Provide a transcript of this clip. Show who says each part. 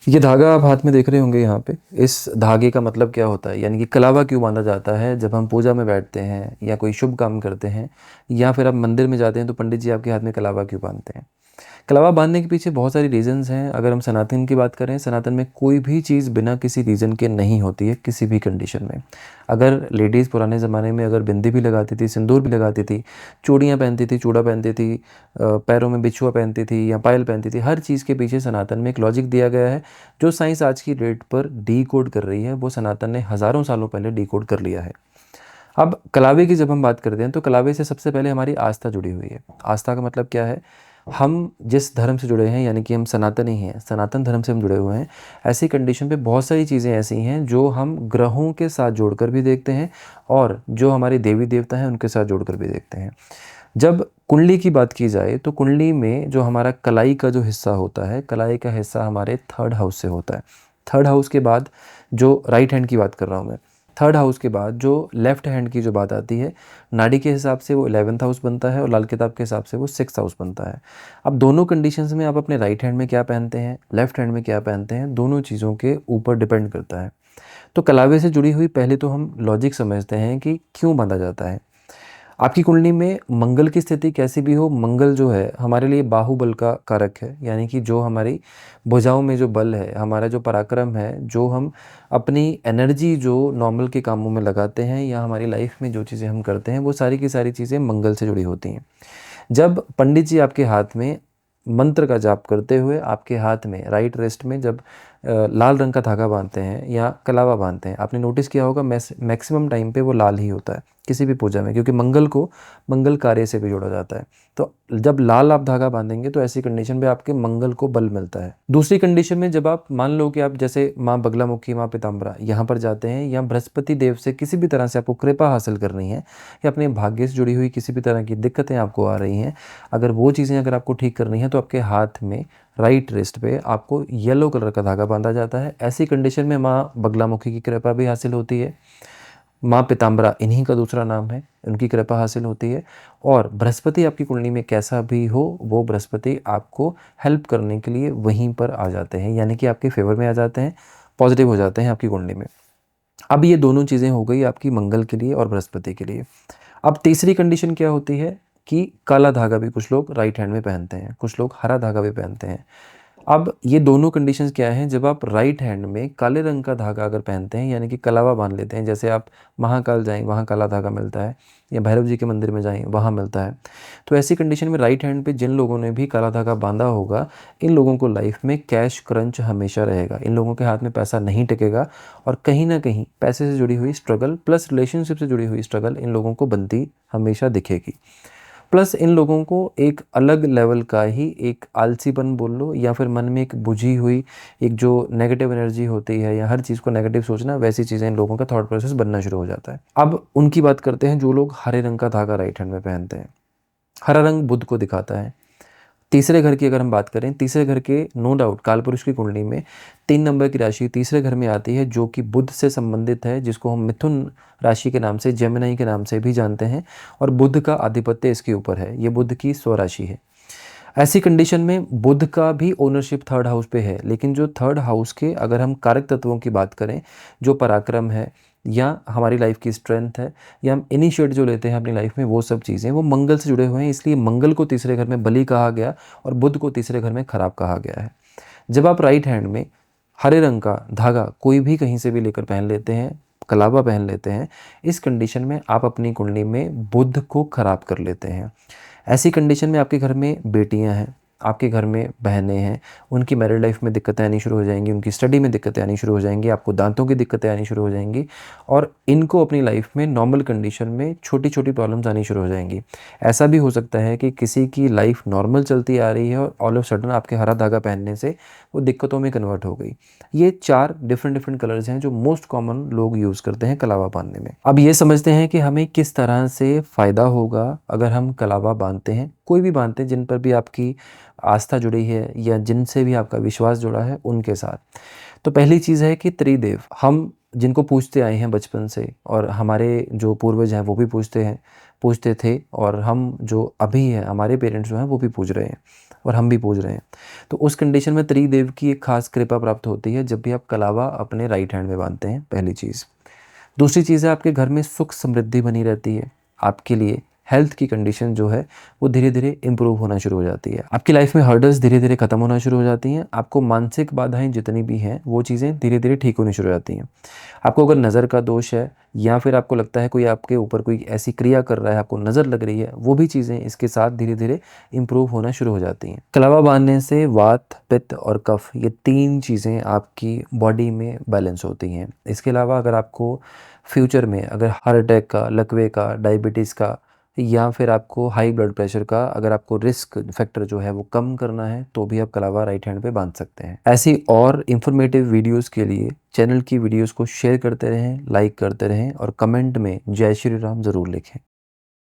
Speaker 1: ये धागा आप हाथ में देख रहे होंगे यहाँ पे। इस धागे का मतलब क्या होता है, यानी कि कलावा क्यों बांधा जाता है जब हम पूजा में बैठते हैं या कोई शुभ काम करते हैं या फिर आप मंदिर में जाते हैं तो पंडित जी आपके हाथ में कलावा क्यों बांधते हैं। कलावा बांधने के पीछे बहुत सारी रीज़न्स हैं। अगर हम सनातन की बात करें, सनातन में कोई भी चीज़ बिना किसी रीज़न के नहीं होती है किसी भी कंडीशन में। अगर लेडीज़ पुराने ज़माने में अगर बिंदी भी लगाती थी, सिंदूर भी लगाती थी, चूड़ियाँ पहनती थी, चूड़ा पहनती थी, पैरों में बिछुआ पहनती थी या पायल पहनती थी, हर चीज़ के पीछे सनातन में एक लॉजिक दिया गया है। जो साइंस आज की डेट पर डीकोड कर रही है वो सनातन ने हज़ारों सालों पहले डीकोड कर लिया है। अब कलावे की जब हम बात करते हैं तो कलावे से सबसे पहले हमारी आस्था जुड़ी हुई है। आस्था का मतलब क्या है, हम जिस धर्म से जुड़े हैं, यानी कि हम सनातनी हैं, सनातन धर्म से हम जुड़े हुए हैं। ऐसी कंडीशन पे बहुत सारी चीज़ें ऐसी हैं जो हम ग्रहों के साथ जोड़कर भी देखते हैं और जो हमारे देवी देवता हैं उनके साथ जोड़कर भी देखते हैं। जब कुंडली की बात की जाए तो कुंडली में जो हमारा कलाई का जो हिस्सा होता है, कलाई का हिस्सा हमारे थर्ड हाउस से होता है। थर्ड हाउस के बाद जो राइट हैंड की बात कर रहा हूँ मैं, थर्ड हाउस के बाद जो लेफ्ट हैंड की जो बात आती है, नाड़ी के हिसाब से वो 11th हाउस बनता है और लाल किताब के हिसाब से वो 6th हाउस बनता है। अब दोनों कंडीशंस में आप अपने राइट हैंड में क्या पहनते हैं, लेफ्ट हैंड में क्या पहनते हैं, दोनों चीज़ों के ऊपर डिपेंड करता है। तो कलावे से जुड़ी हुई पहले तो हम लॉजिक समझते हैं कि क्यों बांधा जाता है। आपकी कुंडली में मंगल की स्थिति कैसी भी हो, मंगल जो है हमारे लिए बाहुबल का कारक है, यानी कि जो हमारी भुजाओं में जो बल है, हमारा जो पराक्रम है, जो हम अपनी एनर्जी जो नॉर्मल के कामों में लगाते हैं या हमारी लाइफ में जो चीज़ें हम करते हैं वो सारी की सारी चीज़ें मंगल से जुड़ी होती हैं। जब पंडित जी आपके हाथ में मंत्र का जाप करते हुए आपके हाथ में राइट रिस्ट में जब लाल रंग का धागा बांधते हैं या कलावा बांधते हैं, आपने नोटिस किया होगा मैक्सिमम टाइम पे वो लाल ही होता है किसी भी पूजा में, क्योंकि मंगल को मंगल कार्य से भी जोड़ा जाता है। तो जब लाल आप धागा बांधेंगे तो ऐसी कंडीशन पे आपके मंगल को बल मिलता है। दूसरी कंडीशन में जब आप मान लो कि आप जैसे माँ बगलामुखी, माँ पीताम्बरा यहाँ पर जाते हैं या बृहस्पति देव से किसी भी तरह से आपको कृपा हासिल करनी है या अपने भाग्य से जुड़ी हुई किसी भी तरह की दिक्कतें आपको आ रही हैं, अगर वो चीज़ें अगर आपको ठीक करनी है तो आपके हाथ में राइट रिस्ट पे आपको येलो कलर का धागा बांधा जाता है। ऐसी कंडीशन में माँ बगलामुखी की कृपा भी हासिल होती है, माँ पीताम्बरा इन्हीं का दूसरा नाम है, उनकी कृपा हासिल होती है। और बृहस्पति आपकी कुंडली में कैसा भी हो, वो बृहस्पति आपको हेल्प करने के लिए वहीं पर आ जाते हैं, यानी कि आपके फेवर में आ जाते हैं, पॉजिटिव हो जाते हैं आपकी कुंडली में। अब ये दोनों चीज़ें हो गई आपकी मंगल के लिए और बृहस्पति के लिए। अब तीसरी कंडीशन क्या होती है कि काला धागा भी कुछ लोग राइट हैंड में पहनते हैं, कुछ लोग हरा धागा भी पहनते हैं। अब ये दोनों कंडीशंस क्या हैं, जब आप राइट हैंड में काले रंग का धागा अगर पहनते हैं, यानी कि कलावा बांध लेते हैं, जैसे आप महाकाल जाएँ वहाँ काला धागा मिलता है या भैरव जी के मंदिर में जाएँ वहाँ मिलता है। तो ऐसी कंडीशन में राइट हैंड पे जिन लोगों ने भी काला धागा बांधा होगा, इन लोगों को लाइफ में कैश क्रंच हमेशा रहेगा। इन लोगों के हाथ में पैसा नहीं टिकेगा और कहीं न कहीं पैसे से जुड़ी हुई स्ट्रगल प्लस रिलेशनशिप से जुड़ी हुई स्ट्रगल इन लोगों को बनती हमेशा दिखेगी। प्लस इन लोगों को एक अलग लेवल का ही एक आलसीपन बोल लो या फिर मन में एक बुझी हुई एक जो नेगेटिव एनर्जी होती है या हर चीज़ को नेगेटिव सोचना, वैसी चीज़ें इन लोगों का थॉट प्रोसेस बनना शुरू हो जाता है। अब उनकी बात करते हैं जो लोग हरे रंग का धागा राइट हैंड में पहनते हैं। हरा रंग बुध को दिखाता है। तीसरे घर की अगर हम बात करें, तीसरे घर के नो डाउट कालपुरुष की कुंडली में 3 नंबर की राशि तीसरे घर में आती है जो कि बुध से संबंधित है, जिसको हम मिथुन राशि के नाम से, जेमिनी के नाम से भी जानते हैं और बुध का आधिपत्य इसके ऊपर है। ये बुध की स्वराशि है। ऐसी कंडीशन में बुध का भी ओनरशिप थर्ड हाउस पे है, लेकिन जो थर्ड हाउस के अगर हम कारक तत्वों की बात करें, जो पराक्रम है या हमारी लाइफ की स्ट्रेंथ है या हम इनिशिएट जो लेते हैं अपनी लाइफ में, वो सब चीज़ें वो मंगल से जुड़े हुए हैं। इसलिए मंगल को तीसरे घर में बली कहा गया और बुध को तीसरे घर में खराब कहा गया है। जब आप राइट हैंड में हरे रंग का धागा कोई भी कहीं से भी लेकर पहन लेते हैं, कलावा पहन लेते हैं, इस कंडीशन में आप अपनी कुंडली में बुध को खराब कर लेते हैं। ऐसी कंडीशन में आपके घर में बेटियां हैं, आपके घर में बहनें हैं, उनकी मैरिड लाइफ में दिक्कतें आनी शुरू हो जाएंगी, उनकी स्टडी में दिक्कतें आनी शुरू हो जाएंगी, आपको दांतों की दिक्कतें आनी शुरू हो जाएंगी और इनको अपनी लाइफ में नॉर्मल कंडीशन में छोटी छोटी प्रॉब्लम्स आनी शुरू हो जाएंगी। ऐसा भी हो सकता है कि किसी की लाइफ नॉर्मल चलती आ रही है और ऑल ऑफ सडन आपके हरा धागा पहनने से वो दिक्कतों में कन्वर्ट हो गई। ये 4 डिफरेंट डिफरेंट कलर्स हैं जो मोस्ट कॉमन लोग यूज़ करते हैं कलावा बांधने में। अब ये समझते हैं कि हमें किस तरह से फ़ायदा होगा अगर हम कलावा बांधते हैं, कोई भी बांधते हैं जिन पर भी आपकी आस्था जुड़ी है या जिनसे भी आपका विश्वास जुड़ा है उनके साथ। तो पहली चीज़ है कि त्रिदेव, हम जिनको पूछते आए हैं बचपन से, और हमारे जो पूर्वज हैं वो भी पूछते थे, और हम जो अभी हैं हमारे पेरेंट्स जो हैं वो भी पूछ रहे हैं और हम भी पूछ रहे हैं। तो उस कंडीशन में त्रिदेव की एक खास कृपा प्राप्त होती है जब भी आप कलावा अपने राइट हैंड में बांधते हैं, पहली चीज़। दूसरी चीज़ है, आपके घर में सुख समृद्धि बनी रहती है। आपके लिए हेल्थ की कंडीशन जो है वो धीरे धीरे इम्प्रूव होना शुरू हो जाती है। आपकी लाइफ में हर्डल्स धीरे धीरे ख़त्म होना शुरू हो जाती हैं। आपको मानसिक बाधाएं जितनी भी हैं वो चीज़ें धीरे धीरे ठीक होनी शुरू हो जाती हैं। आपको अगर नज़र का दोष है, या फिर आपको लगता है कोई आपके ऊपर कोई ऐसी क्रिया कर रहा है, आपको नज़र लग रही है, वो भी चीज़ें इसके साथ धीरे धीरे इम्प्रूव होना शुरू हो जाती हैं। कलावा बांधने से वात, पित्त और कफ, ये 3 चीज़ें आपकी बॉडी में बैलेंस होती हैं। इसके अलावा अगर आपको फ्यूचर में अगर हार्ट अटैक का, लकवे का, डायबिटीज़ का, या फिर आपको हाई ब्लड प्रेशर का, अगर आपको रिस्क फैक्टर जो है वो कम करना है, तो भी आप कलावा राइट हैंड पे बांध सकते हैं। ऐसी और इन्फॉर्मेटिव वीडियोस के लिए चैनल की वीडियोस को शेयर करते रहें, लाइक करते रहें, और कमेंट में जय श्री राम ज़रूर लिखें।